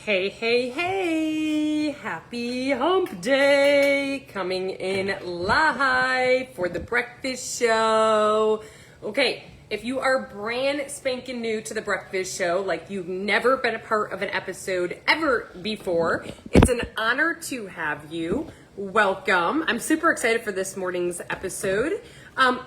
Hey, hey, hey, happy hump day, coming in live for the breakfast show. Okay, if you are brand spanking new to the breakfast show, like you've never been a part of an episode ever before, it's an honor to have you. Welcome. I'm super excited for this morning's episode.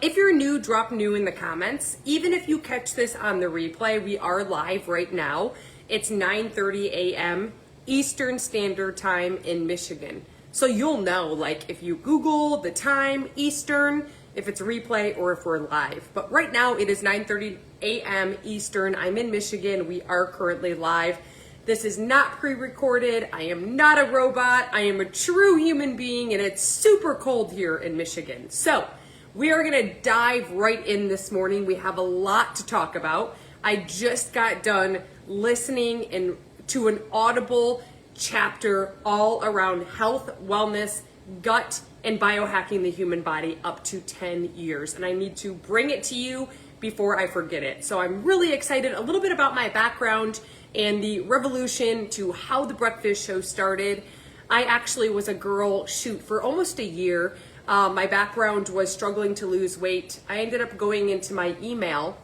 If you're new, drop new in the comments. Even if you catch this on the replay, we are live right now. It's 9:30 a.m. Eastern Standard Time in Michigan. So you'll know, like, if you Google the time, Eastern, if it's a replay or if we're live. But right now it is 9:30 a.m. Eastern. I'm in Michigan. We are currently live. This is not pre-recorded. I am not a robot. I am a true human being, and it's super cold here in Michigan. So we are going to dive right in this morning. We have a lot to talk about. I just got done listening to an Audible chapter all around health, wellness, gut, and biohacking the human body up to 10 years. And I need to bring it to you before I forget it. So I'm really excited. A little bit about my background and the revolution to how the breakfast show started. I actually was a girl, for almost a year. My background was struggling to lose weight. I ended up going into my email.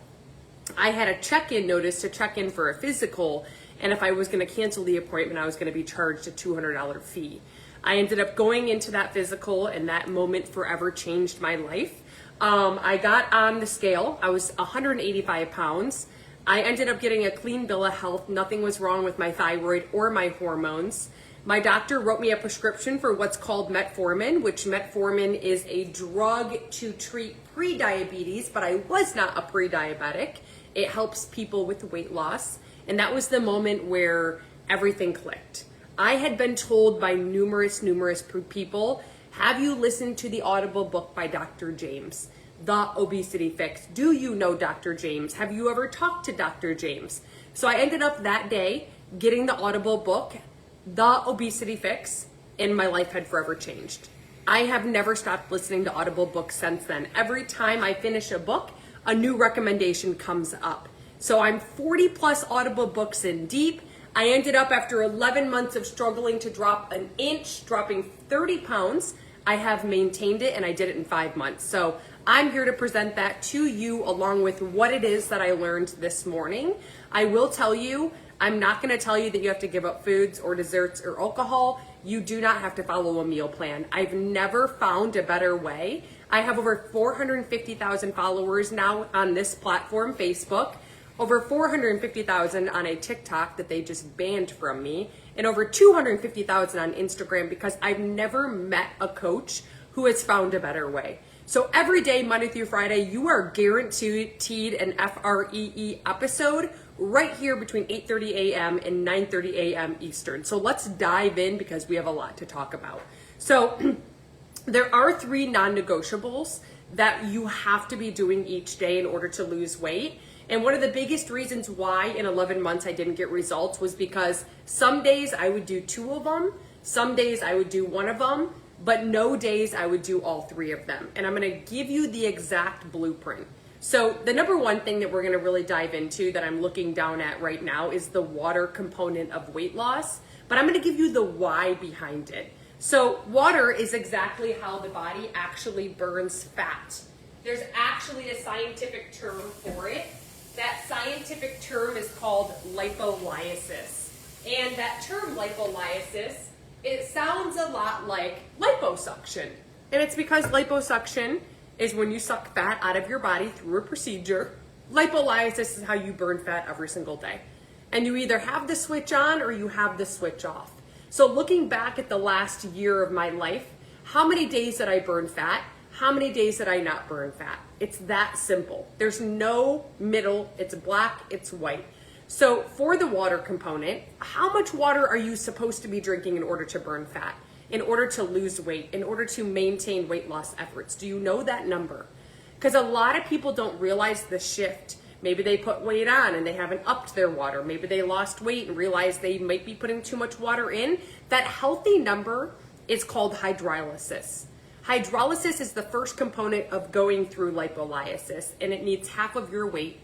I had a check-in notice to check in for a physical, and if I was going to cancel the appointment, I was going to be charged a $200 fee. I ended up going into that physical, and that moment forever changed my life. I got on the scale. I was 185 pounds. I ended up getting a clean bill of health. Nothing was wrong with my thyroid or my hormones. My doctor wrote me a prescription for what's called metformin, which metformin is a drug to treat pre-diabetes, but I was not a pre-diabetic. It helps people with weight loss. And that was the moment where everything clicked. I had been told by numerous people, have you listened to the Audible book by Dr. James, The Obesity Fix? Do you know Dr. James? Have you ever talked to Dr. James? So I ended up that day getting the Audible book, The Obesity Fix, and my life had forever changed. I have never stopped listening to Audible books since then. Every time I finish a book, a new recommendation comes up. So I'm 40 plus Audible books in deep. I ended up, after 11 months of struggling to drop an inch, dropping 30 pounds, I have maintained it, and I did it in 5 months. So I'm here to present that to you along with what it is that I learned this morning. I will tell you, I'm not going to tell you that you have to give up foods or desserts or alcohol. You do not have to follow a meal plan. I've never found a better way. I have over 450,000 followers now on this platform, Facebook, over 450,000 on a TikTok that they just banned from me, and over 250,000 on Instagram because I've never met a coach who has found a better way. So every day, Monday through Friday, you are guaranteed an FREE episode right here between 8:30 a.m. and 9:30 a.m. Eastern. So let's dive in because we have a lot to talk about. So there are 3 non-negotiables that you have to be doing each day in order to lose weight. And one of the biggest reasons why in 11 months I didn't get results was because some days I would do 2 of them, some days I would do 1 of them, but no days I would do all 3 of them. And I'm going to give you the exact blueprint. So the number one thing that we're going to really dive into that I'm looking down at right now is the water component of weight loss, but I'm going to give you the why behind it. So water is exactly how the body actually burns fat. There's actually a scientific term for it. That scientific term is called lipolysis. And that term lipolysis, it sounds a lot like liposuction. And it's because liposuction is when you suck fat out of your body through a procedure. Lipolysis is how you burn fat every single day. And you either have the switch on or you have the switch off. So looking back at the last year of my life, how many days did I burn fat? How many days did I not burn fat? It's that simple. There's no middle. It's black, it's white. So for the water component, how much water are you supposed to be drinking in order to burn fat, in order to lose weight, in order to maintain weight loss efforts? Do you know that number? Because a lot of people don't realize the shift. Maybe they put weight on and they haven't upped their water. Maybe they lost weight and realized they might be putting too much water in. That healthy number is called hydrolysis. Hydrolysis is the first component of going through lipolysis, and it needs half of your weight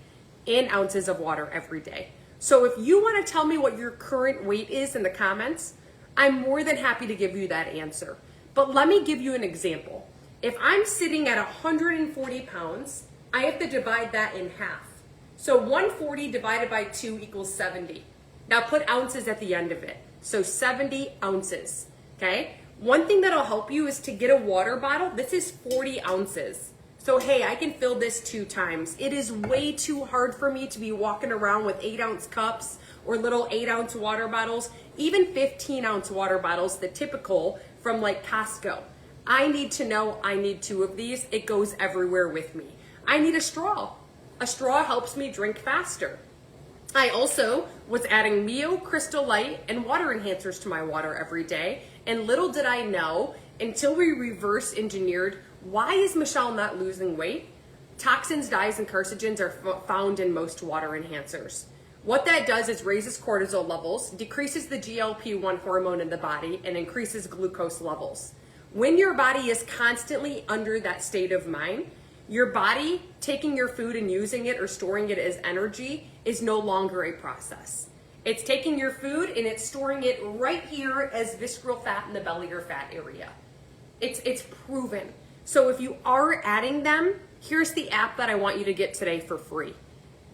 in ounces of water every day. So if you want to tell me what your current weight is in the comments, I'm more than happy to give you that answer. But let me give you an example. If I'm sitting at 140 pounds, I have to divide that in half. So 140 divided by 2 equals 70. Now put ounces at the end of it. So 70 ounces, okay? One thing that'll help you is to get a water bottle. This is 40 ounces. So hey, I can fill this 2 times. It is way too hard for me to be walking around with 8-ounce cups or little 8-ounce water bottles, even 15-ounce water bottles, the typical from like Costco. I need to know I need 2 of these. It goes everywhere with me. I need a straw. A straw helps me drink faster. I also was adding Mio, Crystal Light, and water enhancers to my water every day. And little did I know, until we reverse engineered, why is Michelle not losing weight? Toxins, dyes, and carcinogens are found in most water enhancers. What that does is raises cortisol levels, decreases the GLP-1 hormone in the body, and increases glucose levels. When your body is constantly under that state of mind, your body taking your food and using it or storing it as energy is no longer a process. It's taking your food and it's storing it right here as visceral fat in the belly or fat area. It's proven. So if you are adding them, here's the app that I want you to get today for free.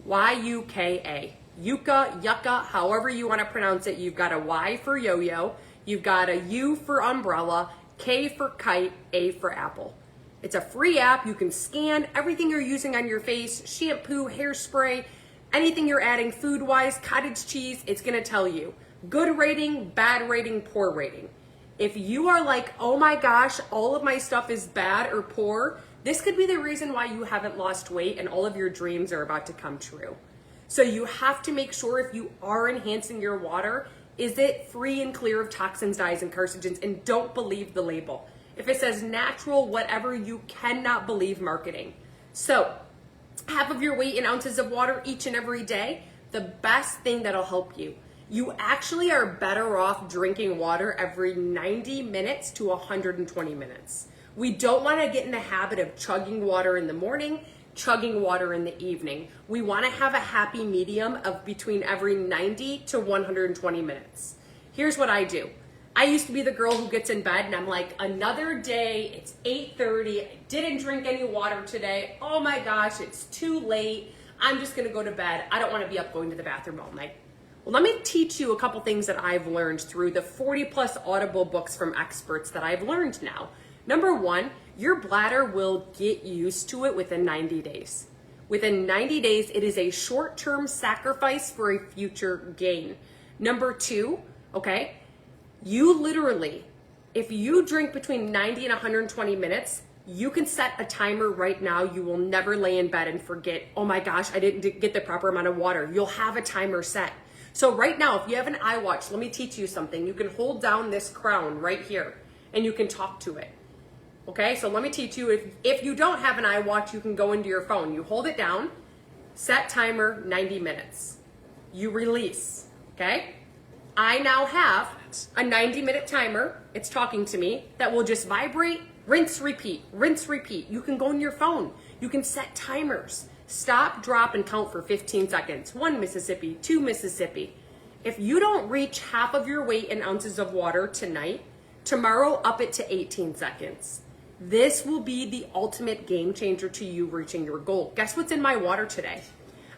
YUKA. Yucca, however you want to pronounce it. You've got a Y for yo-yo, you've got a U for umbrella, K for kite, A for apple. It's a free app. You can scan everything you're using on your face, shampoo, hairspray, anything you're adding food-wise, cottage cheese, it's gonna tell you. Good rating, bad rating, poor rating. If you are like, oh my gosh, all of my stuff is bad or poor, this could be the reason why you haven't lost weight and all of your dreams are about to come true. So you have to make sure if you are enhancing your water, is it free and clear of toxins, dyes, and carcinogens? And don't believe the label. If it says natural, whatever, you cannot believe marketing. So half of your weight in ounces of water each and every day, the best thing that'll help you. You actually are better off drinking water every 90 minutes to 120 minutes. We don't want to get in the habit of chugging water in the morning, chugging water in the evening. We want to have a happy medium of between every 90 to 120 minutes. Here's what I do. I used to be the girl who gets in bed and I'm like, another day, it's 8:30, I didn't drink any water today. Oh my gosh, it's too late. I'm just gonna go to bed. I don't wanna be up going to the bathroom all night. Well, let me teach you a couple things that I've learned through the 40 plus audible books from experts that I've learned now. Number one, your bladder will get used to it within 90 days. Within 90 days, it is a short-term sacrifice for a future gain. Number two, okay, you literally, if you drink between 90 and 120 minutes, you can set a timer right now. You will never lay in bed and forget, oh my gosh, I didn't get the proper amount of water. You'll have a timer set. So right now, if you have an iWatch, let me teach you something. You can hold down this crown right here and you can talk to it. Okay, so let me teach you. If you don't have an iWatch, you can go into your phone. You hold it down, set timer 90 minutes. You release, okay? I now have a 90-minute timer, it's talking to me, that will just vibrate, rinse, repeat, rinse, repeat. You can go on your phone. You can set timers. Stop, drop, and count for 15 seconds. 1 Mississippi, 2 Mississippi. If you don't reach half of your weight in ounces of water tonight, tomorrow up it to 18 seconds. This will be the ultimate game changer to you reaching your goal. Guess what's in my water today?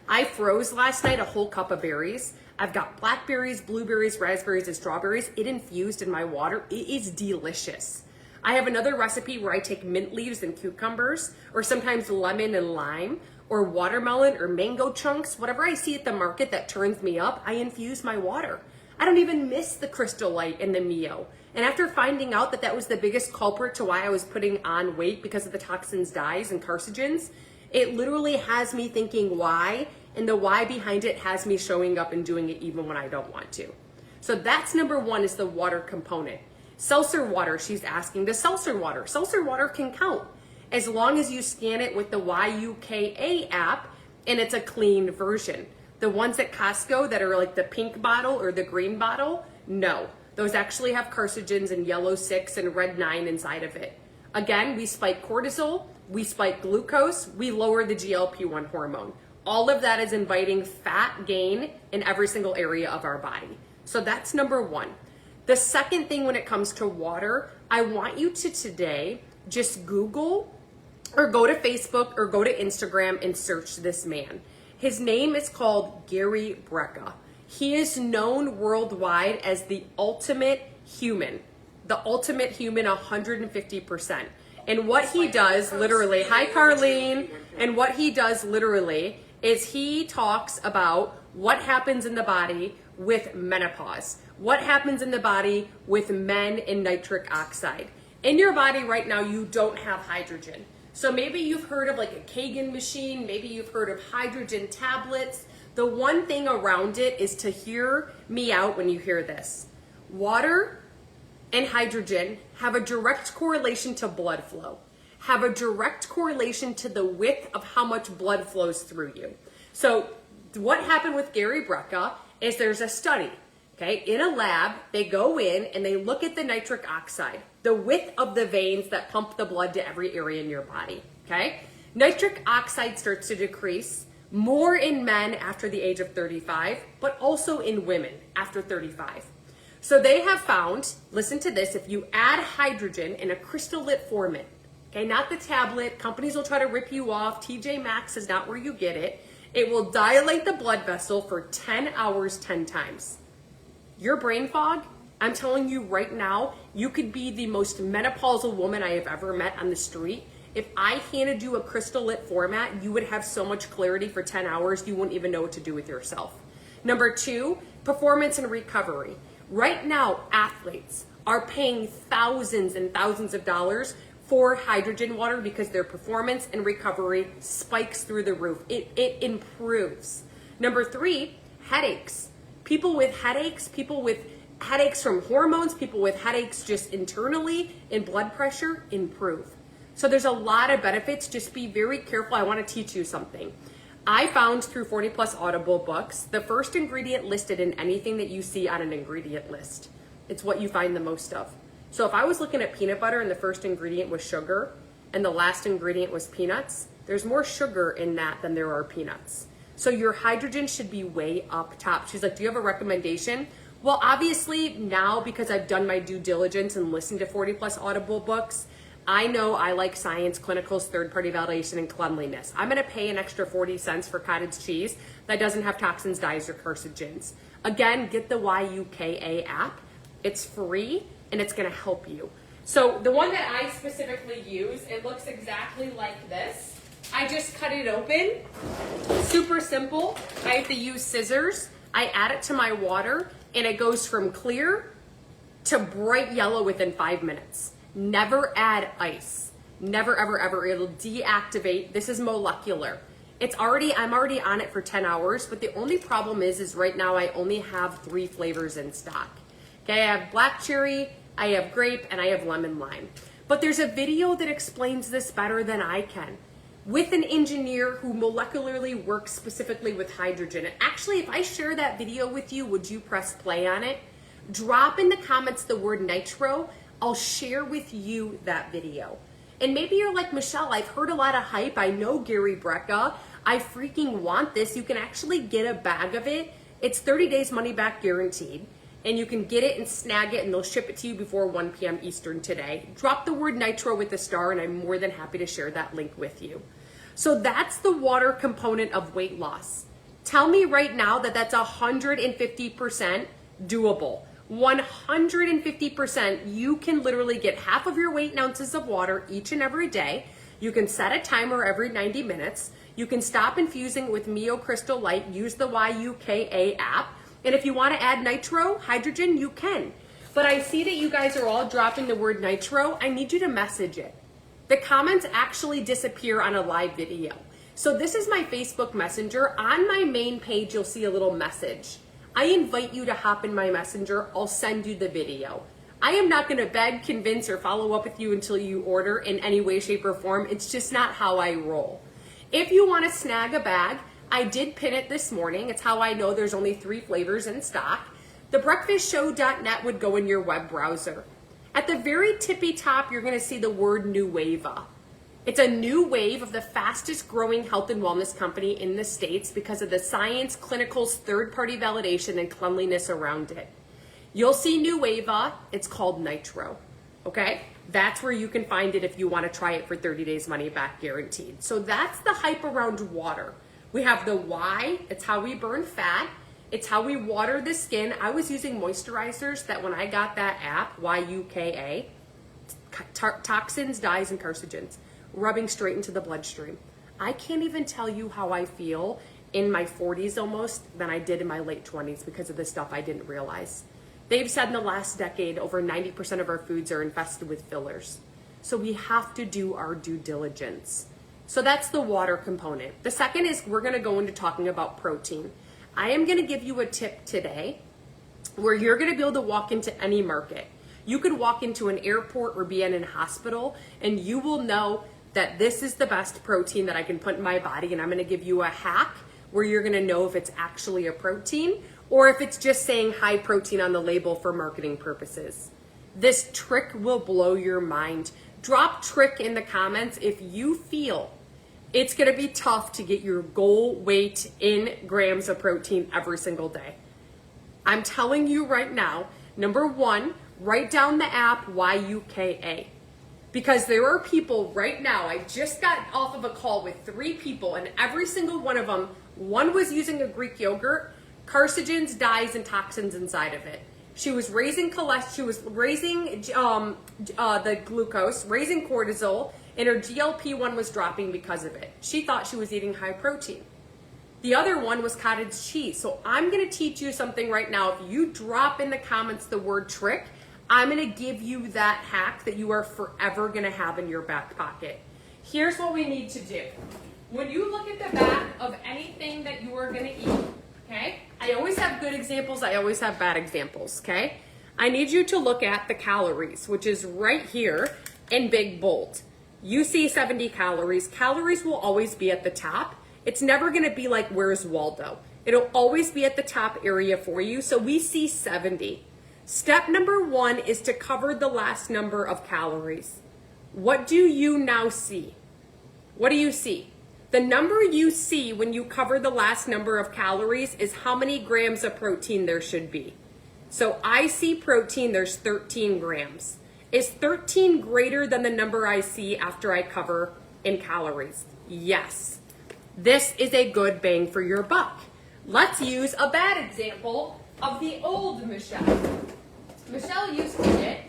I froze last night a whole cup of berries. I've got blackberries, blueberries, raspberries, and strawberries. It infused in my water. It is delicious. I have another recipe where I take mint leaves and cucumbers, or sometimes lemon and lime, or watermelon or mango chunks. Whatever I see at the market that turns me up, I infuse my water. I don't even miss the Crystal Light and the Mio. And after finding out that that was the biggest culprit to why I was putting on weight because of the toxins, dyes, and carcinogens, it literally has me thinking why, and the why behind it has me showing up and doing it even when I don't want to. So that's number one, is the water component. Seltzer water, she's asking, the seltzer water can count as long as you scan it with the YUKA app and it's a clean version. The ones at Costco that are like the pink bottle or the green bottle, no. Those actually have carcinogens and yellow 6 and red 9 inside of it. Again, we spike cortisol, we spike glucose, we lower the GLP-1 hormone. All of that is inviting fat gain in every single area of our body. So that's number one. The second thing when it comes to water, I want you to today just Google or go to Facebook or go to Instagram and search this man. His name is called Gary Brecka. He is known worldwide as the ultimate human 150%. And what he does literally, hi Carlene, and what he does literally is he talks about what happens in the body with menopause, what happens in the body with men in nitric oxide. In your body right now, you don't have hydrogen. So maybe you've heard of like a Kagan machine, maybe you've heard of hydrogen tablets. The one thing around it is to hear me out when you hear this. Water and hydrogen have a direct correlation to blood flow, have a direct correlation to the width of how much blood flows through you. So what happened with Gary Brecka is there's a study, okay? In a lab, they go in and they look at the nitric oxide, the width of the veins that pump the blood to every area in your body, okay? Nitric oxide starts to decrease more in men after the age of 35, but also in women after 35. So they have found, listen to this, if you add hydrogen in a crystalline format, okay, not the tablet, companies will try to rip you off, TJ Maxx is not where you get it, it will dilate the blood vessel for 10 hours, 10 times. Your brain fog, I'm telling you right now, you could be the most menopausal woman I have ever met on the street. If I handed you a crystalline format, you would have so much clarity for 10 hours, you wouldn't even know what to do with yourself. Number two, performance and recovery. Right now, athletes are paying thousands and thousands of dollars for hydrogen water because their performance and recovery spikes through the roof. It improves. Number three, headaches. People with headaches from hormones, people with headaches just internally and blood pressure improve. So there's a lot of benefits. Just be very careful. I want to teach you something. I found through 40 plus Audible books, the first ingredient listed in anything that you see on an ingredient list, it's what you find the most of. So if I was looking at peanut butter and the first ingredient was sugar and the last ingredient was peanuts, there's more sugar in that than there are peanuts. So your hydrogen should be way up top. She's like, do you have a recommendation? Well, obviously now, because I've done my due diligence and listened to 40 plus Audible books, I know I like science, clinicals, third-party validation, and cleanliness. I'm gonna pay an extra 40 cents for cottage cheese that doesn't have toxins, dyes, or carcinogens. Again, get the YUKA app. It's free and it's gonna help you. So the one that I specifically use, it looks exactly like this. I just cut it open, super simple. I have to use scissors. I add it to my water and it goes from clear to bright yellow within 5 minutes. Never add ice. Never, ever, ever. It'll deactivate. This is molecular. I'm already on it for 10 hours, but the only problem is right now I only have 3 flavors in stock. Okay, I have black cherry, I have grape, and I have lemon lime. But there's a video that explains this better than I can with an engineer who molecularly works specifically with hydrogen. And actually, if I share that video with you, would you press play on it? Drop in the comments the word nitro. I'll share with you that video. And maybe you're like, Michelle, I've heard a lot of hype. I know Gary Brecka. I freaking want this. You can actually get a bag of it. It's 30 days money back guaranteed. And you can get it and snag it and they'll ship it to you before 1 p.m. Eastern today. Drop the word nitro with a star and I'm more than happy to share that link with you. So that's the water component of weight loss. Tell me right now that that's 150% doable. 150%, you can literally get half of your weight in ounces of water each and every day. You can set a timer every 90 minutes. You can stop infusing with Mio Crystal Light, use the YUKA app. And if you want to add nitro, hydrogen, you can. But I see that you guys are all dropping the word nitro. I need you to message it. The comments actually disappear on a live video. So this is my Facebook Messenger. On my main page, you'll see a little message. I invite you to hop in my messenger. I'll send you the video. I am not going to beg, convince, or follow up with you until you order in any way, shape, or form. It's just not how I roll. If you want to snag a bag, I did pin it this morning. It's how I know there's only 3 flavors in stock. Thebreakfastshow.net would go in your web browser. At the very tippy top, you're going to see the word Nueva. It's a new wave of the fastest growing health and wellness company in the States because of the science, clinicals, third-party validation, and cleanliness around it. You'll see Nueva, it's called Nitro, okay? That's where you can find it if you want to try it for 30 days money back guaranteed. So that's the hype around water. We have the why, it's how we burn fat, it's how we water the skin. I was using moisturizers that when I got that app, YUKA, toxins, dyes, and carcinogens, rubbing straight into the bloodstream. I can't even tell you how I feel in my 40s almost than I did in my late 20s because of the stuff I didn't realize. They've said in the last decade, over 90% of our foods are infested with fillers. So we have to do our due diligence. So that's the water component. The second is we're gonna go into talking about protein. I am gonna give you a tip today where you're gonna be able to walk into any market. You could walk into an airport or be in a hospital and you will know that this is the best protein that I can put in my body, and I'm gonna give you a hack where you're gonna know if it's actually a protein or if it's just saying high protein on the label for marketing purposes. This trick will blow your mind. Drop trick in the comments if you feel it's gonna be tough to get your goal weight in grams of protein every single day. I'm telling you right now, number one, write down the app YUKA. Because there are people right now, I just got off of a call with 3 people and every single one of them, one was using a Greek yogurt, carcinogens, dyes, and toxins inside of it. She was raising cholesterol, she was raising the glucose, raising cortisol, and her GLP-1 was dropping because of it. She thought she was eating high protein. The other one was cottage cheese. So I'm gonna teach you something right now. If you drop in the comments the word trick, I'm gonna give you that hack that you are forever gonna have in your back pocket. Here's what we need to do. When you look at the back of anything that you are gonna eat, okay? I always have good examples, I always have bad examples, okay? I need you to look at the calories, which is right here in big bold. You see 70 calories. Calories will always be at the top. It's never gonna be like, where's Waldo? It'll always be at the top area for you, so we see 70. Step number 1 is to cover the last number of calories. What do you now see? What do you see? The number you see when you cover the last number of calories is how many grams of protein there should be. So I see protein, there's 13 grams. Is 13 greater than the number I see after I cover in calories? Yes. This is a good bang for your buck. Let's use a bad example of the old Michelle. Michelle used to get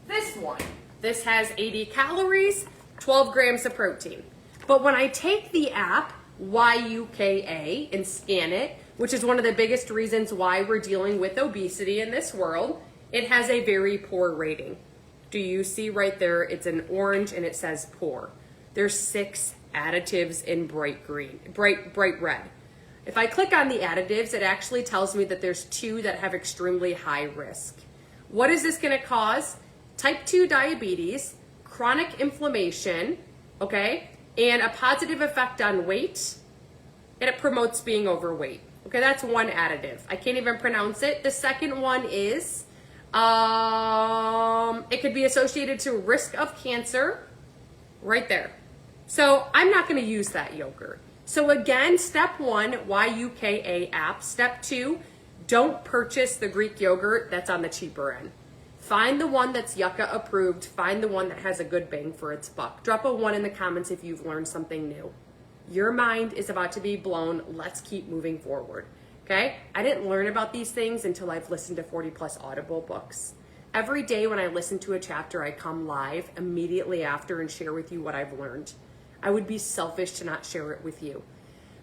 this one. This has 80 calories, 12 grams of protein. But when I take the app, YUKA, and scan it, which is one of the biggest reasons why we're dealing with obesity in this world, it has a very poor rating. Do you see right there, it's an orange and it says poor. There's 6 additives in bright green, bright red. If I click on the additives, it actually tells me that there's 2 that have extremely high risk. What is this gonna cause? Type 2 diabetes, chronic inflammation, okay, and a positive effect on weight, and it promotes being overweight. Okay, that's one additive. I can't even pronounce it. The second one is, it could be associated to risk of cancer, right there. So I'm not gonna use that yogurt. So again, step 1, YUKA app. Step 2, don't purchase the Greek yogurt that's on the cheaper end. Find the one that's Yucca approved. Find the one that has a good bang for its buck. Drop a 1 in the comments if you've learned something new. Your mind is about to be blown. Let's keep moving forward, okay? I didn't learn about these things until I've listened to 40 plus Audible books. Every day when I listen to a chapter, I come live immediately after and share with you what I've learned. I would be selfish to not share it with you.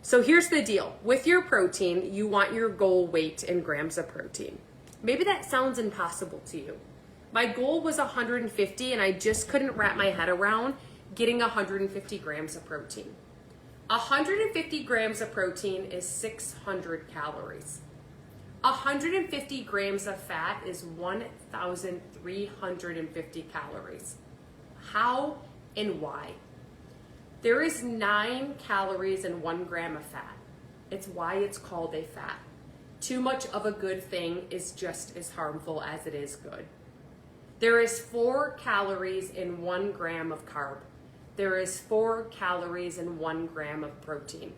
So here's the deal. With your protein, you want your goal weight in grams of protein. Maybe that sounds impossible to you. My goal was 150 and I just couldn't wrap my head around getting 150 grams of protein. 150 grams of protein is 600 calories. 150 grams of fat is 1,350 calories. How and why? There is 9 calories in 1 gram of fat. It's why it's called a fat. Too much of a good thing is just as harmful as it is good. There is 4 calories in 1 gram of carb. there is 4 calories in 1 gram of protein.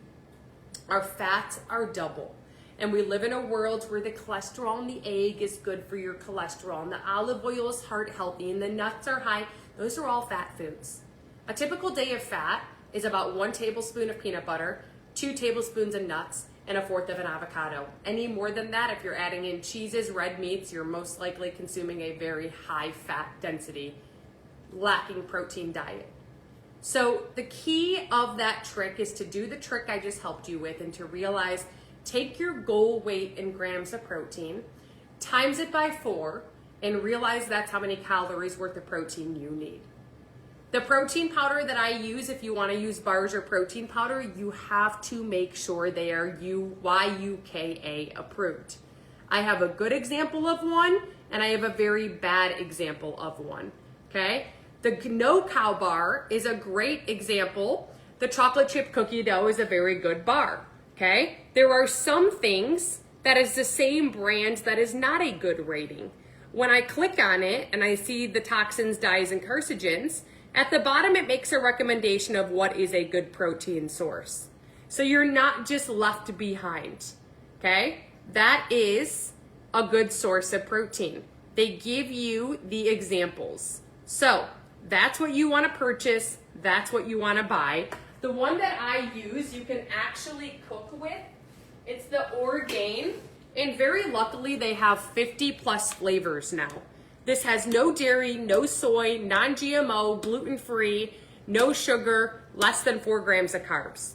Our fats are double. And we live in a world where the cholesterol in the egg is good for your cholesterol, and the olive oil is heart healthy, and the nuts are high. Those are all fat foods. A typical day of fat is about 1 tablespoon of peanut butter, 2 tablespoons of nuts, and 1/4 of an avocado. Any more than that, if you're adding in cheeses, red meats, you're most likely consuming a very high fat density, lacking protein diet. So the key of that trick is to do the trick I just helped you with and to realize, take your goal weight in grams of protein, times it by 4, and realize that's how many calories worth of protein you need. The protein powder that I use, if you want to use bars or protein powder, you have to make sure they are YUKA approved. I have a good example of one, and I have a very bad example of one, okay? The No Cow bar is a great example. The chocolate chip cookie dough is a very good bar, okay? There are some things that is the same brand that is not a good rating. When I click on it and I see the toxins, dyes, and carcinogens, at the bottom it makes a recommendation of what is a good protein source. So you're not just left behind, okay? That is a good source of protein. They give you the examples. So that's what you want to purchase. That's what you want to buy. The one that I use, you can actually cook with. It's the Orgain, and very luckily they have 50 plus flavors now. This has no dairy, no soy, non-GMO, gluten-free, no sugar, less than 4 grams of carbs.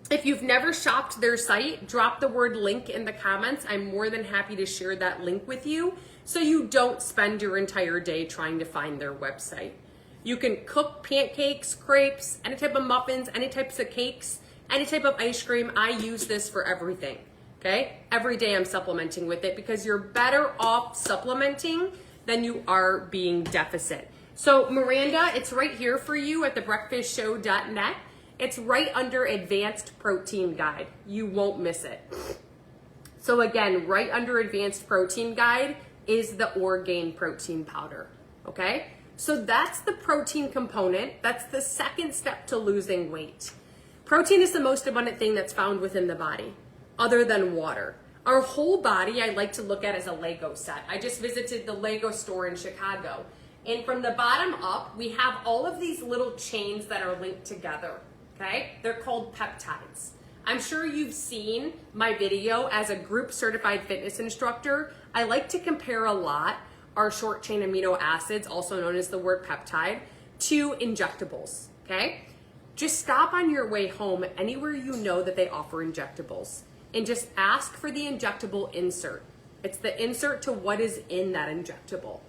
If you've never shopped their site, drop the word link in the comments. I'm more than happy to share that link with you so you don't spend your entire day trying to find their website. You can cook pancakes, crepes, any type of muffins, any types of cakes, any type of ice cream. I use this for everything, okay? Every day I'm supplementing with it because you're better off supplementing than you are being deficit. So Miranda, it's right here for you at thebreakfastshow.net. It's right under Advanced Protein Guide. You won't miss it. So again, right under Advanced Protein Guide is the Orgain protein powder, okay? So that's the protein component. That's the second step to losing weight. Protein is the most abundant thing that's found within the body, other than water. Our whole body, I like to look at as a Lego set. I just visited the Lego store in Chicago. And from the bottom up, we have all of these little chains that are linked together, okay? They're called peptides. I'm sure you've seen my video as a group certified fitness instructor. I like to compare a lot our short chain amino acids, also known as the word peptide, to injectables, okay? Just stop on your way home anywhere you know that they offer injectables and just ask for the injectable insert. It's the insert to what is in that injectable.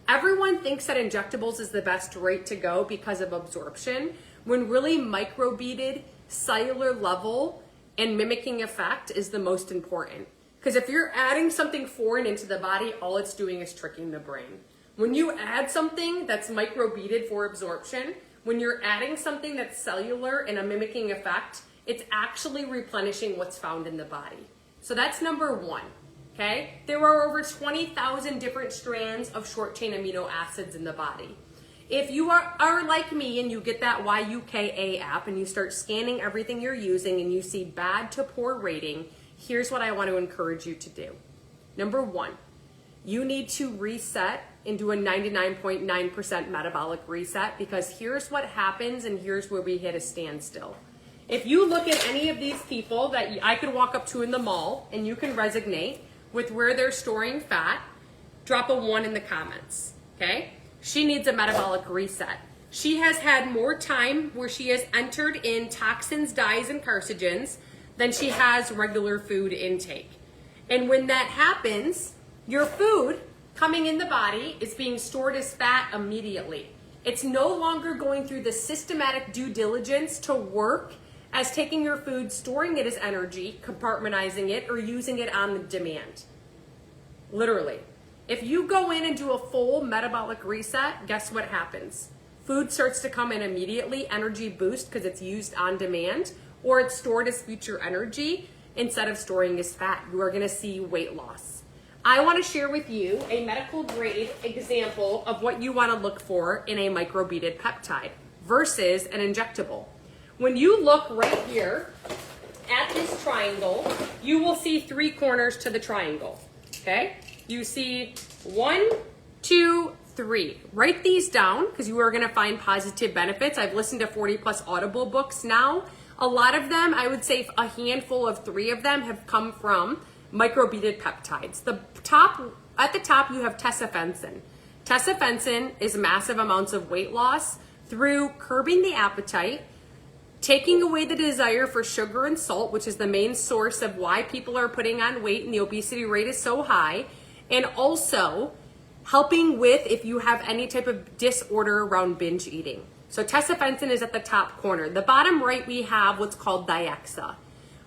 Everyone thinks that injectables is the best rate to go because of absorption, when really microbeaded, cellular level, and mimicking effect is the most important. Because if you're adding something foreign into the body, all it's doing is tricking the brain. When you add something that's microbeaded for absorption, when you're adding something that's cellular and a mimicking effect, it's actually replenishing what's found in the body. So that's number 1, okay? There are over 20,000 different strands of short chain amino acids in the body. If you are like me and you get that YUKA app and you start scanning everything you're using and you see bad to poor rating, here's what I want to encourage you to do. Number 1, you need to reset and do a 99.9% metabolic reset, because here's what happens and here's where we hit a standstill. If you look at any of these people that I could walk up to in the mall and you can resonate with where they're storing fat, drop a 1 in the comments, okay? She needs a metabolic reset. She has had more time where she has entered in toxins, dyes, and carcinogens than she has regular food intake. And when that happens, your food coming in the body is being stored as fat immediately. It's no longer going through the systematic due diligence to work as taking your food, storing it as energy, compartmentalizing it, or using it on demand. Literally. If you go in and do a full metabolic reset, guess what happens? Food starts to come in immediately, energy boost because it's used on demand, or it's stored as future energy instead of storing as fat. You are going to see weight loss. I want to share with you a medical grade example of what you want to look for in a microbeaded peptide. versus an injectable. When you look right here at this triangle, you will see 3 corners to the triangle, okay? You see 1, 2, 3. Write these down because you are gonna find positive benefits. I've listened to 40 plus Audible books now. A lot of them, I would say a handful of 3 of them have come from microbeaded peptides. At the top, you have tesofensin. Tesofensin is massive amounts of weight loss through curbing the appetite, taking away the desire for sugar and salt, which is the main source of why people are putting on weight and the obesity rate is so high, and also helping with if you have any type of disorder around binge eating. So tesofensin is at the top corner. The bottom right, we have what's called Diexa.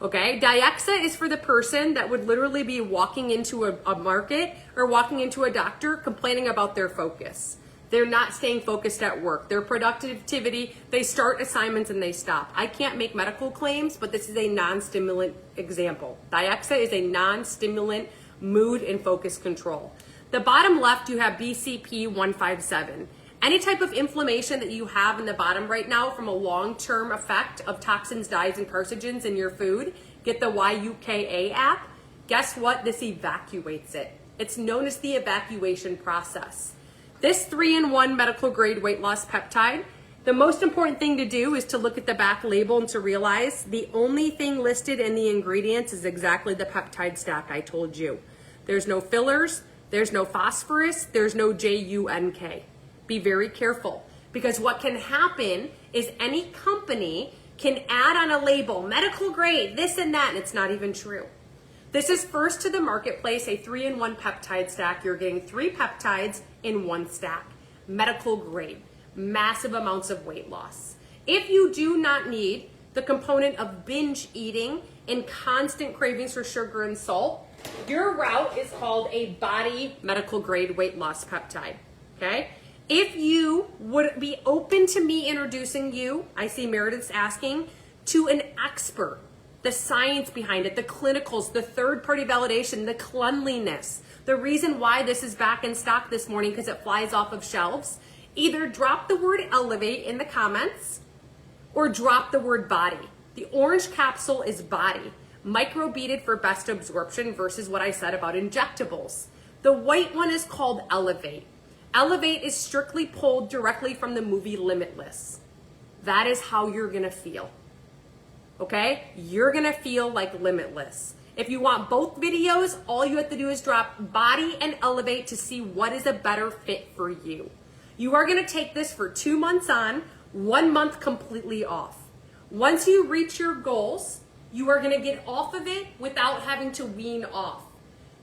Okay, Diexa is for the person that would literally be walking into a market or walking into a doctor complaining about their focus. They're not staying focused at work. Their productivity, they start assignments and they stop. I can't make medical claims, but this is a non-stimulant example. Diexa is a non-stimulant mood and focus control. The bottom left, you have BCP 157. Any type of inflammation that you have in the bottom right now from a long-term effect of toxins, dyes, and carcinogens in your food, get the YUKA app. Guess what? This evacuates it. It's known as the evacuation process. This 3-in-1 medical grade weight loss peptide, the most important thing to do is to look at the back label and to realize the only thing listed in the ingredients is exactly the peptide stack I told you. There's no fillers, there's no phosphorus, there's no JUNK. Be very careful, because what can happen is any company can add on a label, medical grade, this and that, and it's not even true. This is first to the marketplace, a 3-in-1 peptide stack. You're getting 3 peptides in 1 stack, medical grade, massive amounts of weight loss. If you do not need the component of binge eating and constant cravings for sugar and salt, your route is called a body medical grade weight loss peptide, okay? If you would be open to me introducing you, I see Meredith's asking, to an expert, the science behind it, the clinicals, the third-party validation, the cleanliness, the reason why this is back in stock this morning because it flies off of shelves, either drop the word elevate in the comments or drop the word body. The orange capsule is body, microbeaded for best absorption versus what I said about injectables. The white one is called elevate. Elevate is strictly pulled directly from the movie Limitless. That is how you're gonna feel, okay? You're gonna feel like Limitless. If you want both videos, all you have to do is drop body and elevate to see what is a better fit for you. You are gonna take this for 2 months on, 1 month completely off. Once you reach your goals, you are gonna get off of it without having to wean off.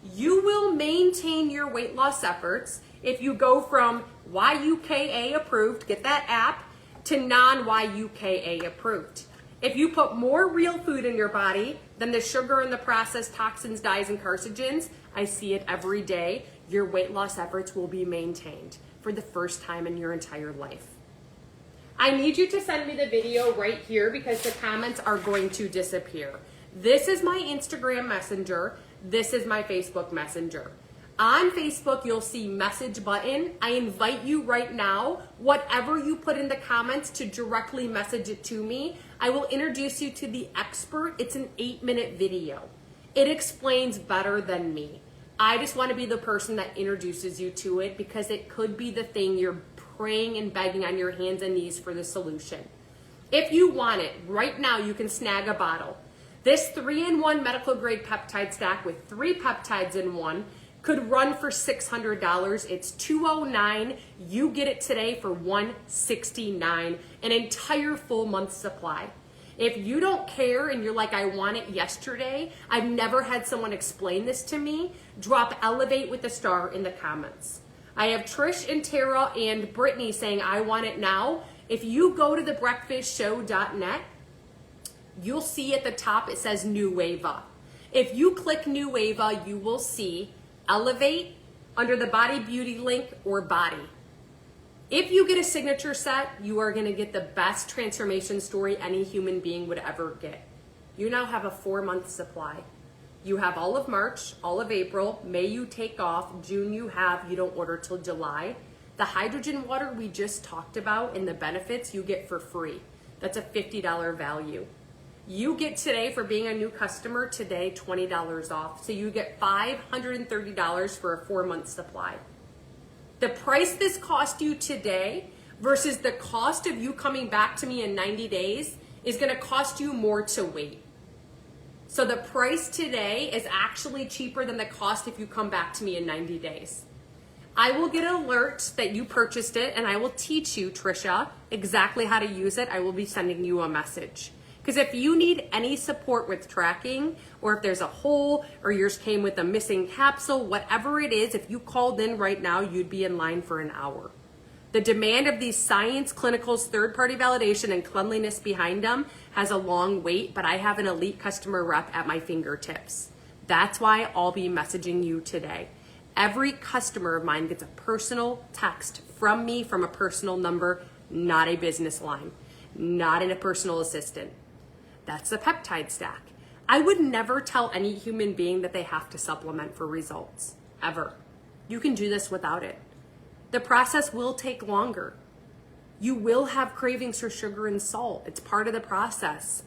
You will maintain your weight loss efforts if you go from YUKA approved, get that app, to non-YUKA approved. If you put more real food in your body than the sugar and the processed toxins, dyes, and carcinogens, I see it every day, your weight loss efforts will be maintained for the first time in your entire life. I need you to send me the video right here because the comments are going to disappear. This is my Instagram Messenger. This is my Facebook Messenger. On Facebook, you'll see message button. I invite you right now, whatever you put in the comments, to directly message it to me. I will introduce you to the expert. It's an 8-minute video. It explains better than me. I just want to be the person that introduces you to it because it could be the thing you're praying and begging on your hands and knees for the solution. If you want it, right now you can snag a bottle. This 3-in-1 medical grade peptide stack with 3 peptides in one could run for $600. It's $209. You get it today for $169, an entire full month supply. If you don't care and you're like, I want it yesterday, I've never had someone explain this to me, drop elevate with a star in the comments. I have Trish and Tara and Brittany saying, I want it now. If you go to thebreakfastshow.net, you'll see at the top, it says Nueva. If you click Nueva, you will see elevate under the body beauty link or body. If you get a signature set, you are gonna get the best transformation story any human being would ever get. You now have a 4-month supply. You have all of March, all of April, May you take off, June you don't order till July. The hydrogen water we just talked about and the benefits you get for free. That's a $50 value. You get today, for being a new customer today, $20 off. So you get $530 for a 4-month supply. The price this cost you today versus the cost of you coming back to me in 90 days is going to cost you more to wait. So the price today is actually cheaper than the cost if you come back to me in 90 days. I will get an alert that you purchased it, and I will teach you, Trisha, exactly how to use it. I will be sending you a message. Because if you need any support with tracking, or if there's a hole, or yours came with a missing capsule, whatever it is, if you called in right now, you'd be in line for an hour. The demand of these science clinicals, third-party validation, and cleanliness behind them has a long wait, but I have an elite customer rep at my fingertips. That's why I'll be messaging you today. Every customer of mine gets a personal text from me from a personal number, not a business line, not in a personal assistant. That's the peptide stack. I would never tell any human being that they have to supplement for results, ever. You can do this without it. The process will take longer. You will have cravings for sugar and salt. It's part of the process.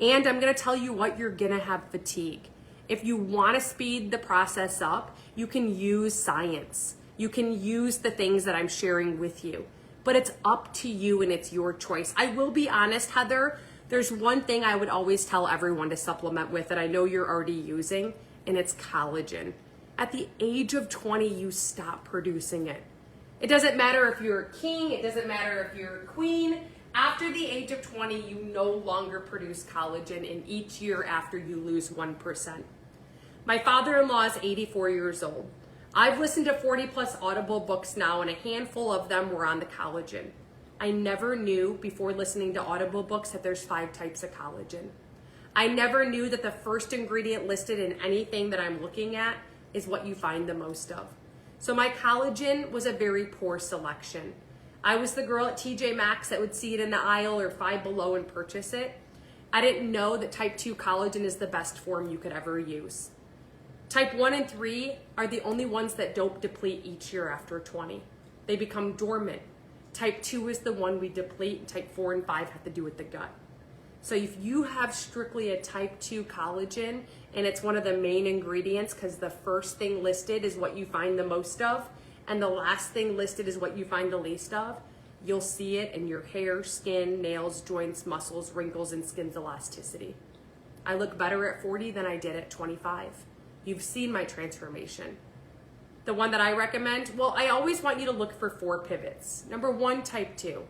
And I'm going to tell you what, you're going to have fatigue. If you want to speed the process up, you can use science. You can use the things that I'm sharing with you. But it's up to you and it's your choice. I will be honest, Heather, there's one thing I would always tell everyone to supplement with that I know you're already using, and it's collagen. At the age of 20, you stop producing it. It doesn't matter if you're a king, it doesn't matter if you're a queen. After the age of 20, you no longer produce collagen, and each year after you lose 1%. My father-in-law is 84 years old. I've listened to 40 plus Audible books now, and a handful of them were on the collagen. I never knew before listening to Audible books that there's 5 types of collagen. I never knew that the first ingredient listed in anything that I'm looking at is what you find the most of. So my collagen was a very poor selection. I was the girl at TJ Maxx that would see it in the aisle or Five Below and purchase it. I didn't know that type 2 collagen is the best form you could ever use. Type 1 and 3 are the only ones that don't deplete each year after 20. They become dormant. Type 2 is the one we deplete, and type 4 and 5 have to do with the gut. So if you have strictly a type 2 collagen, and it's one of the main ingredients because the first thing listed is what you find the most of, and the last thing listed is what you find the least of, you'll see it in your hair, skin, nails, joints, muscles, wrinkles, and skin's elasticity. I look better at 40 than I did at 25. You've seen my transformation. The one that I recommend, well, I always want you to look for 4 pivots. Number 1, type 2.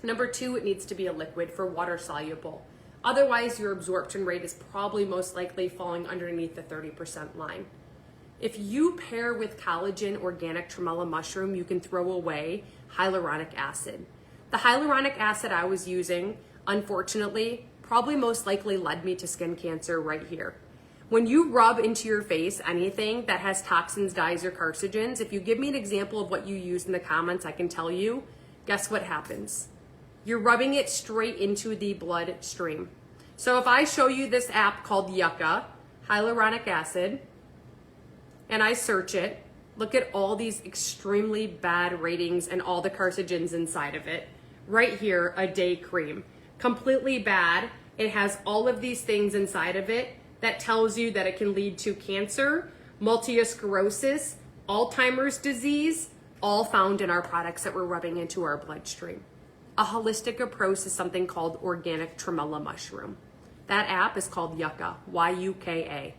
Number 2, it needs to be a liquid for water soluble. Otherwise, your absorption rate is probably most likely falling underneath the 30% line. If you pair with collagen organic tremella mushroom, you can throw away hyaluronic acid. The hyaluronic acid I was using, unfortunately, probably most likely led me to skin cancer right here. When you rub into your face anything that has toxins, dyes, or carcinogens, if you give me an example of what you use in the comments, I can tell you, guess what happens? You're rubbing it straight into the bloodstream. So if I show you this app called Yucca, hyaluronic acid, and I search it, look at all these extremely bad ratings and all the carcinogens inside of it. Right here, a day cream. Completely bad. It has all of these things inside of it that tells you that it can lead to cancer, multiple sclerosis, Alzheimer's disease, all found in our products that we're rubbing into our bloodstream. A holistic approach is something called organic tremella mushroom. That app is called Yucca, Y-U-K-A.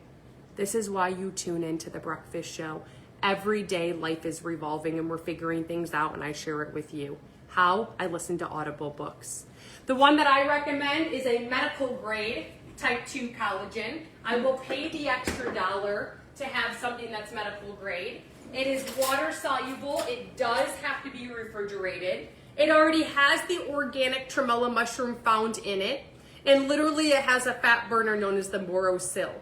This is why you tune into the Breakfast Show. Every day life is revolving and we're figuring things out, and I share it with you. How? I listen to Audible books. The one that I recommend is a medical grade type 2 collagen. I will pay the extra $1 to have something that's medical grade. It is water soluble. It does have to be refrigerated. It already has the organic tremella mushroom found in it. And literally it has a fat burner known as the morosil.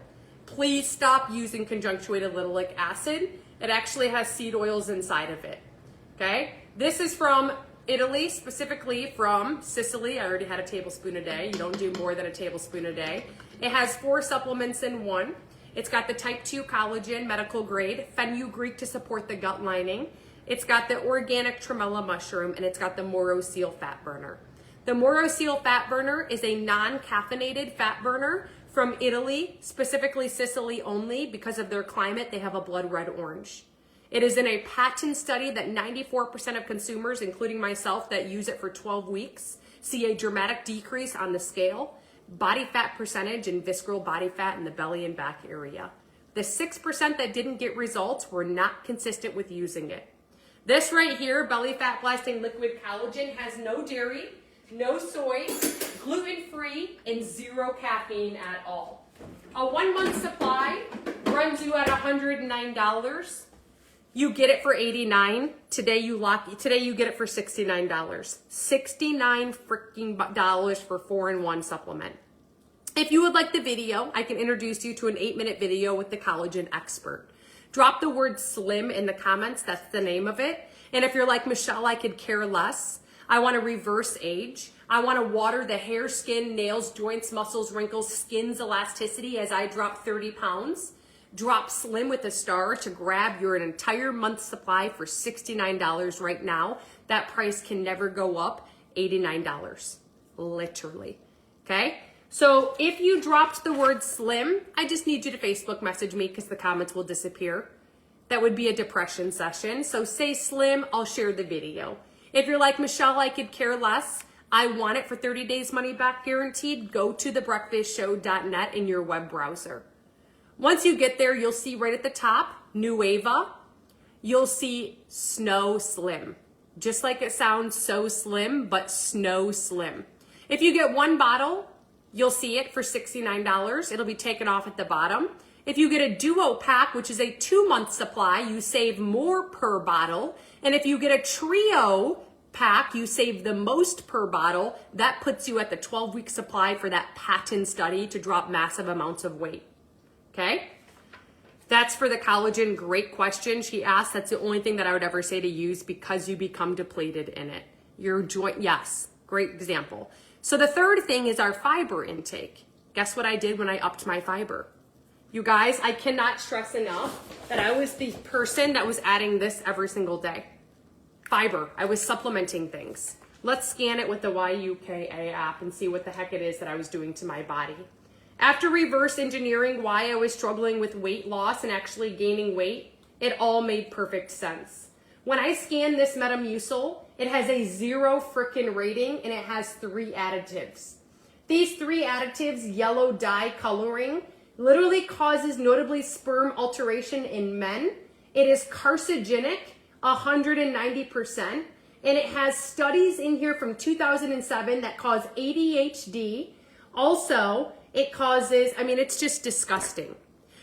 Please stop using conjunctuated linoleic acid. It actually has seed oils inside of it. Okay? This is from Italy, specifically from Sicily. I already had a tablespoon a day. You don't do more than a tablespoon a day. It has 4 supplements in one. It's got the type 2 collagen, medical grade, fenugreek to support the gut lining. It's got the organic tremella mushroom, and it's got the Moro seal fat burner. The Moro seal fat burner is a non-caffeinated fat burner from Italy, specifically Sicily only. Because of their climate, they have a blood red orange. It is in a patent study that 94% of consumers, including myself, that use it for 12 weeks, see a dramatic decrease on the scale, body fat percentage, and visceral body fat in the belly and back area. The 6% that didn't get results were not consistent with using it. This right here, belly fat blasting liquid collagen, has no dairy, no soy, gluten-free, and zero caffeine at all. A 1 month supply runs you at $109. You get it for $89. Today you get it for $69. $69 freaking dollars for 4-in-1 supplement. If you would like the video, I can introduce you to an 8-minute video with the collagen expert. Drop the word slim in the comments. That's the name of it. And if you're like, Michelle, I could care less. I want to reverse age. I want to water the hair, skin, nails, joints, muscles, wrinkles, skin's elasticity as I drop 30 pounds. Drop slim with a star to grab your entire month's supply for $69 right now. That price can never go up. $89, literally. Okay? So if you dropped the word slim, I just need you to Facebook message me because the comments will disappear. That would be a depression session. So say slim, I'll share the video. If you're like, Michelle, I could care less, I want it for 30 days money back guaranteed, go to thebreakfastshow.net in your web browser. Once you get there, you'll see right at the top, Nueva. You'll see Snow Slim. Just like it sounds, so slim, but Snow Slim. If you get 1 bottle, you'll see it for $69. It'll be taken off at the bottom. If you get a duo pack, which is a 2-month supply, you save more per bottle. And if you get a trio pack, you save the most per bottle. That puts you at the 12-week supply for that patent study to drop massive amounts of weight. Okay? That's for the collagen. Great question. She asked, that's the only thing that I would ever say to use because you become depleted in it. Your joint, yes, great example. So the third thing is our fiber intake. Guess what I did when I upped my fiber? You guys, I cannot stress enough that I was the person that was adding this every single day. Fiber. I was supplementing things. Let's scan it with the YUKA app and see what the heck it is that I was doing to my body. After reverse engineering why I was struggling with weight loss and actually gaining weight, it all made perfect sense. When I scanned this Metamucil, it has a 0 frickin' rating and it has 3 additives. These 3 additives, yellow dye coloring, literally causes notably sperm alteration in men. It is carcinogenic, 190%, and it has studies in here from 2007 that cause ADHD. Also, it causes, it's just disgusting.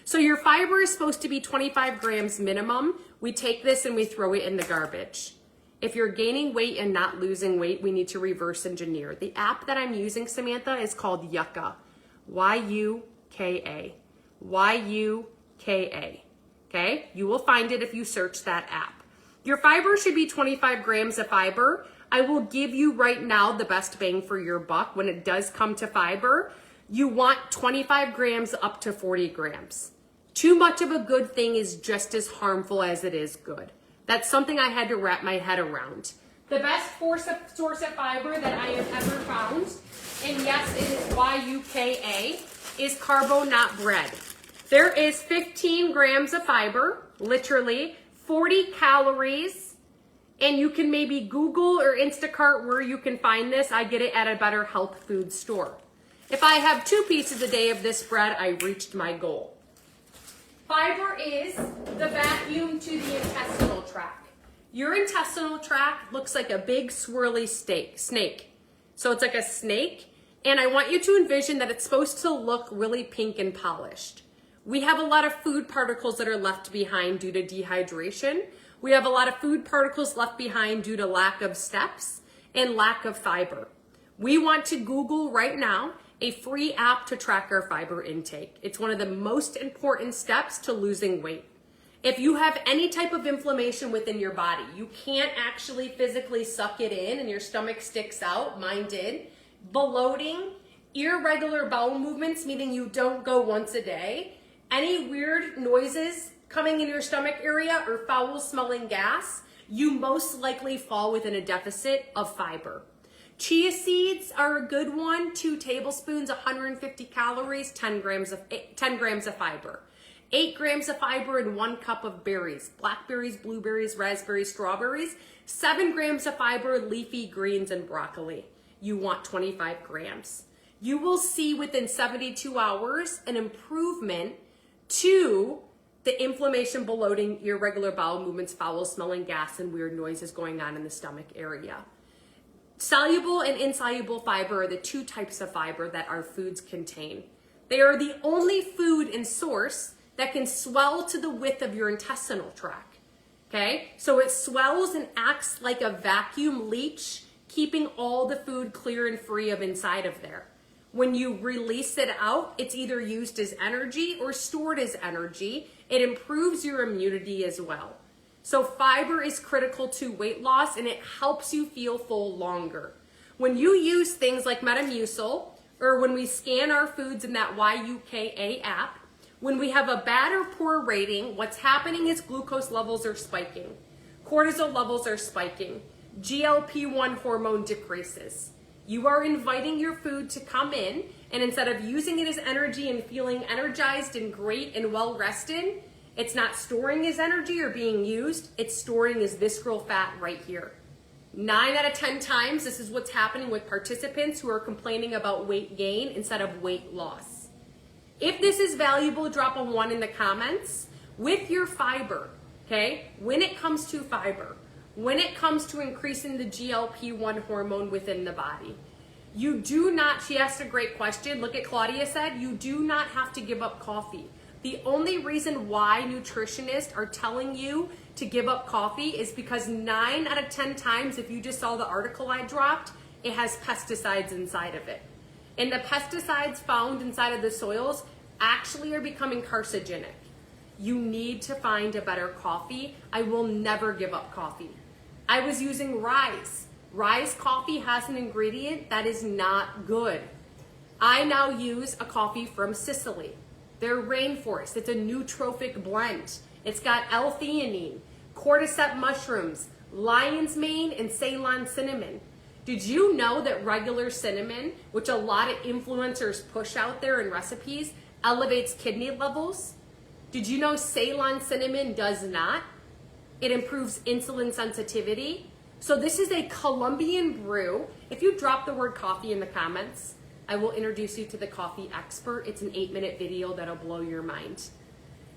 So your fiber is supposed to be 25 grams minimum. We take this and we throw it in the garbage. If you're gaining weight and not losing weight, we need to reverse engineer. The app that I'm using, Samantha, is called Yuka. Y-U-K-A. Y-U-K-A. Okay? You will find it if you search that app. Your fiber should be 25 grams of fiber. I will give you right now the best bang for your buck when it does come to fiber. You want 25 grams up to 40 grams. Too much of a good thing is just as harmful as it is good. That's something I had to wrap my head around. The best source of fiber that I have ever found, and yes, it is YUKA, is carbo not bread. There is 15 grams of fiber, literally, 40 calories, and you can maybe Google or Instacart where you can find this. I get it at a Better Health food store. If I have 2 pieces a day of this bread, I reached my goal. Fiber is the vacuum to the intestinal tract. Your intestinal tract looks like a big swirly snake. So it's like a snake, and I want you to envision that it's supposed to look really pink and polished. We have a lot of food particles that are left behind due to dehydration. We have a lot of food particles left behind due to lack of steps and lack of fiber. We want to Google right now a free app to track our fiber intake. It's one of the most important steps to losing weight. If you have any type of inflammation within your body, you can't actually physically suck it in and your stomach sticks out, mine did, bloating, irregular bowel movements, meaning you don't go once a day, any weird noises coming in your stomach area or foul smelling gas, you most likely fall within a deficit of fiber. Chia seeds are a good one, 2 tablespoons, 150 calories, 10 grams of fiber. 8 grams of fiber in 1 cup of berries, blackberries, blueberries, raspberries, strawberries, 7 grams of fiber, leafy greens, and broccoli. You want 25 grams. You will see within 72 hours an improvement to the inflammation, bloating, irregular bowel movements, foul smelling, gas, and weird noises going on in the stomach area. Soluble and insoluble fiber are the 2 types of fiber that our foods contain. They are the only food and source that can swell to the width of your intestinal tract. Okay, so it swells and acts like a vacuum leach, keeping all the food clear and free of inside of there. When you release it out, it's either used as energy or stored as energy. It improves your immunity as well. So fiber is critical to weight loss, and it helps you feel full longer. When you use things like Metamucil, or when we scan our foods in that YUKA app, when we have a bad or poor rating, what's happening is glucose levels are spiking. Cortisol levels are spiking. GLP-1 hormone decreases. You are inviting your food to come in, and instead of using it as energy and feeling energized and great and well rested, it's not storing as energy or being used, it's storing as visceral fat right here. 9 out of 10 times, this is what's happening with participants who are complaining about weight gain instead of weight loss. If this is valuable, drop a 1 in the comments. With your fiber, okay, when it comes to fiber, when it comes to increasing the GLP-1 hormone within the body, you do not, she asked a great question, look at Claudia said, you do not have to give up coffee. The only reason why nutritionists are telling you to give up coffee is because 9 out of 10 times, if you just saw the article I dropped, it has pesticides inside of it. And the pesticides found inside of the soils actually are becoming carcinogenic. You need to find a better coffee. I will never give up coffee. I was using Rise. Rise coffee has an ingredient that is not good. I now use a coffee from Sicily. They're rainforest. It's a nootropic blend. It's got L-theanine, cordyceps mushrooms, lion's mane, and Ceylon cinnamon. Did you know that regular cinnamon, which a lot of influencers push out there in recipes, elevates kidney levels? Did you know Ceylon cinnamon does not? It improves insulin sensitivity. So this is a Colombian brew. If you drop the word coffee in the comments, I will introduce you to the coffee expert. It's an 8-minute video that'll blow your mind.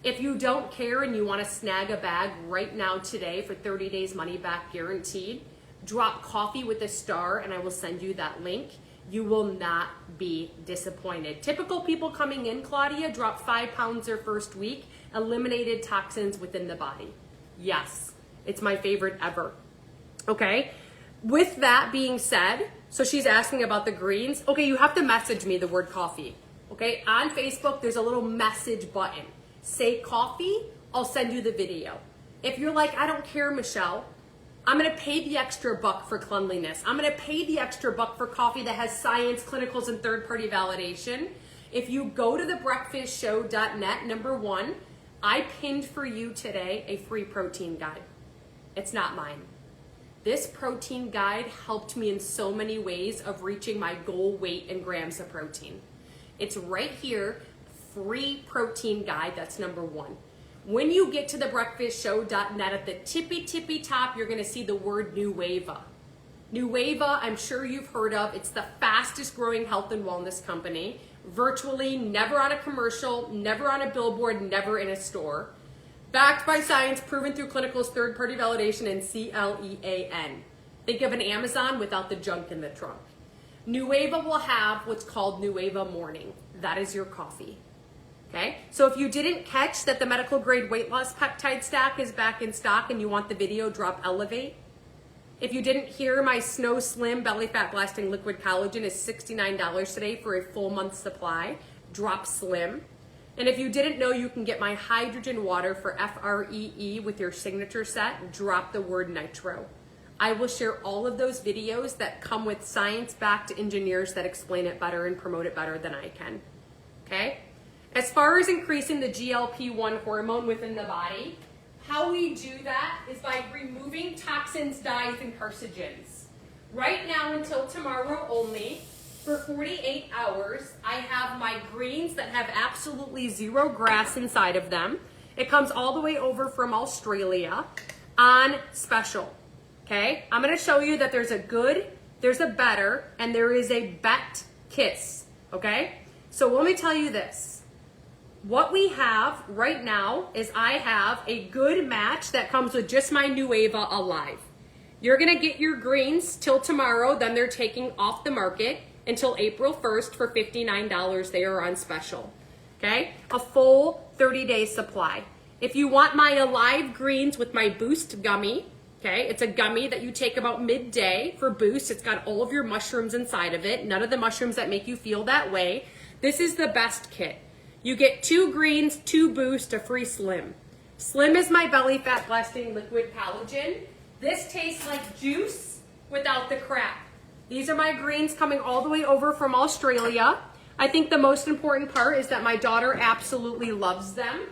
If you don't care and you want to snag a bag right now today for 30 days money back guaranteed, drop coffee with a star and I will send you that link. You will not be disappointed. Typical people coming in, Claudia, dropped 5 pounds their first week, eliminated toxins within the body. Yes, it's my favorite ever. Okay, with that being said, so she's asking about the greens. Okay, you have to message me the word coffee. Okay, on Facebook, there's a little message button. Say coffee, I'll send you the video. If you're like, I don't care, Michelle, I'm gonna pay the extra buck for cleanliness. I'm gonna pay the extra buck for coffee that has science, clinicals, and third-party validation. If you go to thebreakfastshow.net, number 1, I pinned for you today a free protein guide. It's not mine. This protein guide helped me in so many ways of reaching my goal weight in grams of protein. It's right here, free protein guide, that's number 1. When you get to thebreakfastshow.net, at the tippy top, you're gonna see the word Nueva. Nueva, I'm sure you've heard of. It's the fastest growing health and wellness company. Virtually never on a commercial, never on a billboard, never in a store. Backed by science, proven through clinicals, third-party validation, and CLEAN. Think of an Amazon without the junk in the trunk. Nueva will have what's called Nueva Morning. That is your coffee. Okay? So if you didn't catch that the medical grade weight loss peptide stack is back in stock and you want the video, drop Elevate. If you didn't hear, my Snow Slim Belly Fat Blasting Liquid Collagen is $69 today for a full month supply. Drop Slim. And if you didn't know, you can get my hydrogen water for FREE with your signature set. Drop the word Nitro. I will share all of those videos that come with science-backed engineers that explain it better and promote it better than I can. Okay? As far as increasing the GLP-1 hormone within the body, how we do that is by removing toxins, dyes, and carcinogens. Right now until tomorrow only, for 48 hours, I have my greens that have absolutely zero grass inside of them. It comes all the way over from Australia on special, okay? I'm gonna show you that there's a good, there's a better, and there is a bet kiss, okay? So let me tell you this. What we have right now is I have a good match that comes with just my Nueva Alive. You're gonna get your greens till tomorrow, then they're taking off the market until April 1st for $59. They are on special, okay? A full 30-day supply. If you want my Alive greens with my Boost gummy, okay? It's a gummy that you take about midday for Boost. It's got all of your mushrooms inside of it, none of the mushrooms that make you feel that way. This is the best kit. You get 2 greens, 2 Boost, a free Slim. Slim is my belly fat blasting liquid collagen. This tastes like juice without the crap. These are my greens coming all the way over from Australia. I think the most important part is that my daughter absolutely loves them.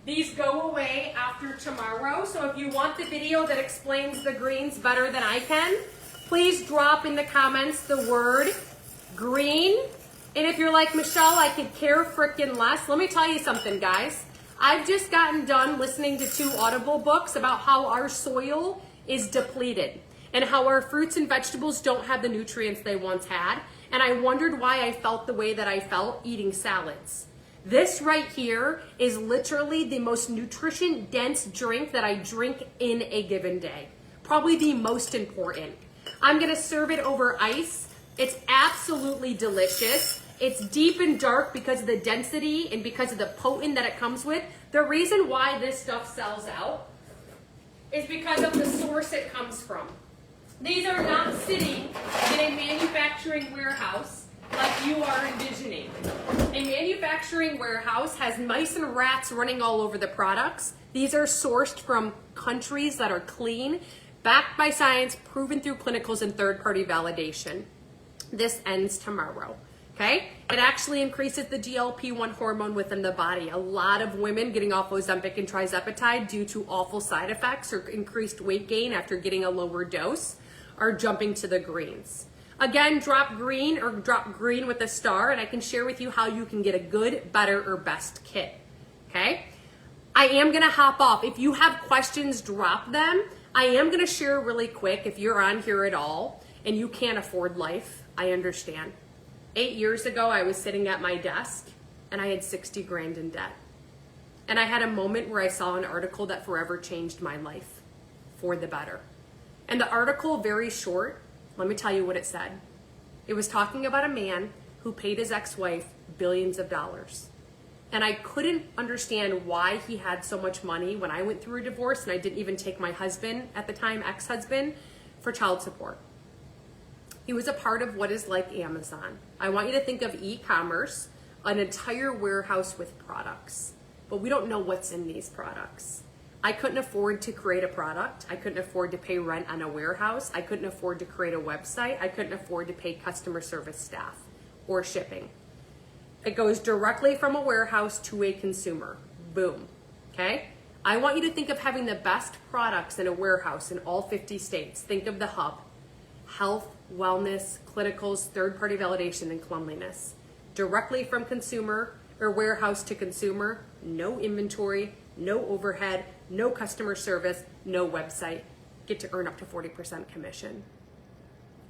These go away after tomorrow, so if you want the video that explains the greens better than I can, please drop in the comments the word green. And if you're like, Michelle, I could care frickin' less, let me tell you something, guys. I've just gotten done listening to 2 Audible books about how our soil is depleted and how our fruits and vegetables don't have the nutrients they once had. And I wondered why I felt the way that I felt eating salads. This right here is literally the most nutrition dense drink that I drink in a given day. Probably the most important. I'm gonna serve it over ice. It's absolutely delicious. It's deep and dark because of the density and because of the potent that it comes with. The reason why this stuff sells out is because of the source it comes from. These are not sitting in a manufacturing warehouse like you are envisioning. A manufacturing warehouse has mice and rats running all over the products. These are sourced from countries that are clean, backed by science, proven through clinicals and third-party validation. This ends tomorrow. Okay? It actually increases the GLP-1 hormone within the body. A lot of women getting off Ozempic and Trizepatide due to awful side effects or increased weight gain after getting a lower dose are jumping to the greens. Again, drop green or drop green with a star, and I can share with you how you can get a good, better, or best kit. Okay? I am gonna hop off. If you have questions, drop them. I am gonna share really quick, if you're on here at all and you can't afford life, I understand. 8 years ago, I was sitting at my desk and I had 60 grand in debt. And I had a moment where I saw an article that forever changed my life for the better. And the article, very short, let me tell you what it said. It was talking about a man who paid his ex-wife billions of dollars. And I couldn't understand why he had so much money when I went through a divorce and I didn't even take my husband, at the time ex-husband, for child support. He was a part of what is like Amazon. I want you to think of e-commerce, an entire warehouse with products, but we don't know what's in these products. I couldn't afford to create a product. I couldn't afford to pay rent on a warehouse. I couldn't afford to create a website. I couldn't afford to pay customer service staff or shipping. It goes directly from a warehouse to a consumer. Boom, okay? I want you to think of having the best products in a warehouse in all 50 states. Think of the hub. Health, wellness, clinicals, third-party validation, and cleanliness. Directly from consumer or warehouse to consumer, no inventory, no overhead, no customer service, no website. Get to earn up to 40% commission.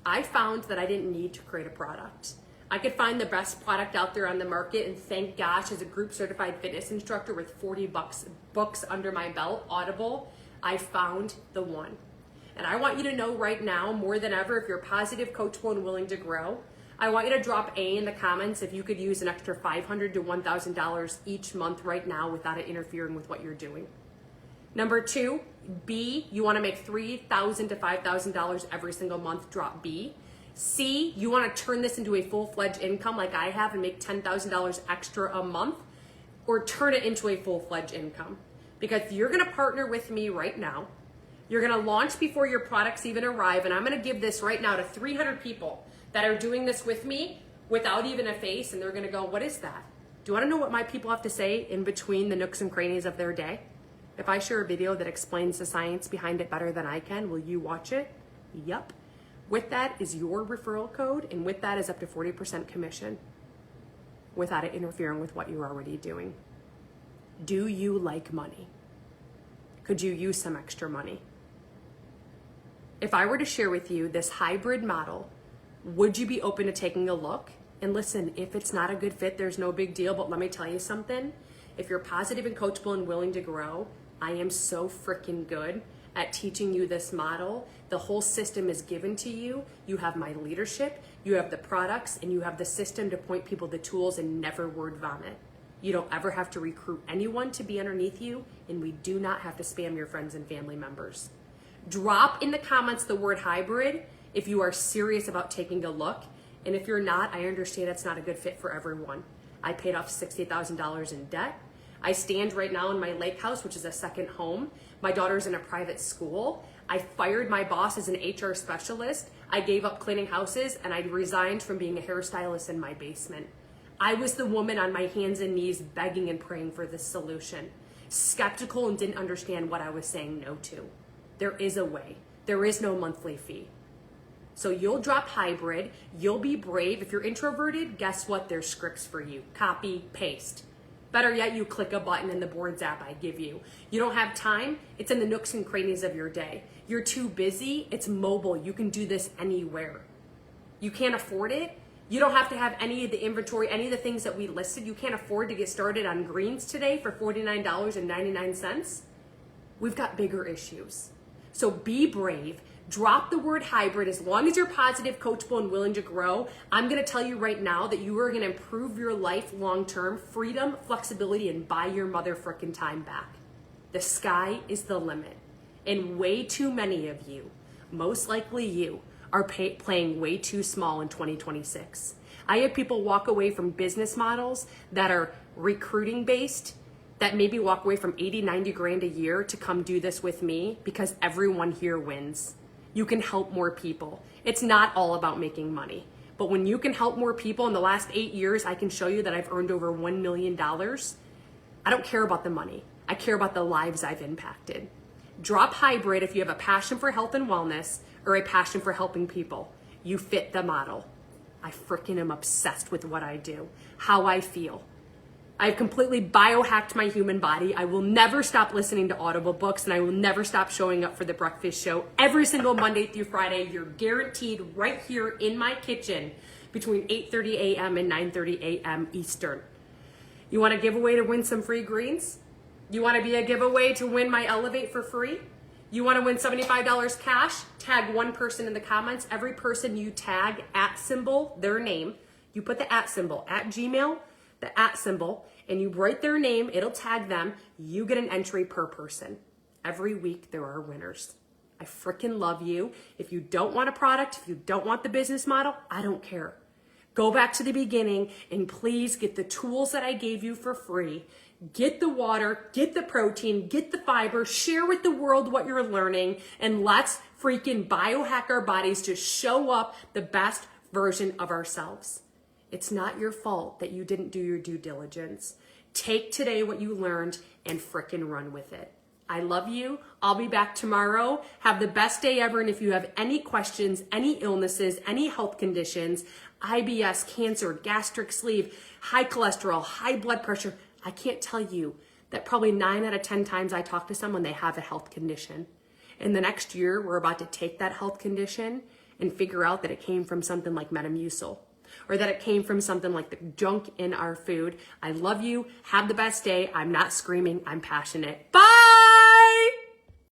I found that I didn't need to create a product. I could find the best product out there on the market, and thank gosh, as a group certified fitness instructor with 40 books under my belt, Audible, I found the one. And I want you to know right now, more than ever, if you're positive, coachable, and willing to grow, I want you to drop A in the comments if you could use an extra $500 to $1,000 each month right now without it interfering with what you're doing. Number 2, B, you want to make $3,000 to $5,000 every single month, drop B. C, you want to turn this into a full-fledged income like I have and make $10,000 extra a month, or turn it into a full-fledged income. Because you're going to partner with me right now. You're going to launch before your products even arrive, and I'm going to give this right now to 300 people that are doing this with me without even a face, and they're going to go, what is that? Do you want to know what my people have to say in between the nooks and crannies of their day? If I share a video that explains the science behind it better than I can, will you watch it? Yup. With that is your referral code, and with that is up to 40% commission without it interfering with what you're already doing. Do you like money? Could you use some extra money? If I were to share with you this hybrid model, would you be open to taking a look? And listen, if it's not a good fit, there's no big deal, but let me tell you something. If you're positive and coachable and willing to grow, I am so freaking good at teaching you this model. The whole system is given to you. You have my leadership, you have the products, and you have the system to point people to tools and never word vomit. You don't ever have to recruit anyone to be underneath you, and we do not have to spam your friends and family members. Drop in the comments the word hybrid if you are serious about taking a look. And if you're not, I understand it's not a good fit for everyone. I paid off $60,000 in debt. I stand right now in my lake house, which is a second home. My daughter's in a private school. I fired my boss as an HR specialist. I gave up cleaning houses, and I resigned from being a hairstylist in my basement. I was the woman on my hands and knees begging and praying for this solution, skeptical and didn't understand what I was saying no to. There is a way. There is no monthly fee. So you'll drop hybrid, you'll be brave. If you're introverted, guess what? There's scripts for you. Copy, paste. Better yet, you click a button in the Boards app I give you. You don't have time? It's in the nooks and crannies of your day. You're too busy? It's mobile. You can do this anywhere. You can't afford it? You don't have to have any of the inventory, any of the things that we listed. You can't afford to get started on greens today for $49.99. We've got bigger issues. So be brave. Drop the word hybrid. As long as you're positive, coachable, and willing to grow, I'm going to tell you right now that you are going to improve your life long-term, freedom, flexibility, and buy your mother frickin' time back. The sky is the limit. And way too many of you, most likely you, are playing way too small in 2026. I have people walk away from business models that are recruiting based, that maybe walk away from 80, 90 grand a year to come do this with me because everyone here wins. You can help more people. It's not all about making money. But when you can help more people, in the last 8 years, I can show you that I've earned over $1 million. I don't care about the money. I care about the lives I've impacted. Drop hybrid if you have a passion for health and wellness or a passion for helping people. You fit the model. I freaking am obsessed with what I do, how I feel. I've completely biohacked my human body. I will never stop listening to Audible books, and I will never stop showing up for the breakfast show every single Monday through Friday. You're guaranteed right here in my kitchen between 8:30 a.m. and 9:30 a.m. Eastern. You want a giveaway to win some free greens? You want to be a giveaway to win my Elevate for free? You want to win $75 cash? Tag one person in the comments. Every person you tag @ symbol, their name, you put the @ symbol at Gmail, the @ symbol, and you write their name, it'll tag them. You get an entry per person. Every week there are winners. I freaking love you. If you don't want a product, if you don't want the business model, I don't care. Go back to the beginning and please get the tools that I gave you for free. Get the water, get the protein, get the fiber, share with the world what you're learning, and let's freaking biohack our bodies to show up the best version of ourselves. It's not your fault that you didn't do your due diligence. Take today what you learned and frickin' run with it. I love you. I'll be back tomorrow. Have the best day ever. And if you have any questions, any illnesses, any health conditions, IBS, cancer, gastric sleeve, high cholesterol, high blood pressure, I can't tell you that probably 9 out of 10 times I talk to someone, they have a health condition. In the next year, we're about to take that health condition and figure out that it came from something like Metamucil, or that it came from something like the junk in our food. I love you. Have the best day. I'm not screaming. I'm passionate. Bye.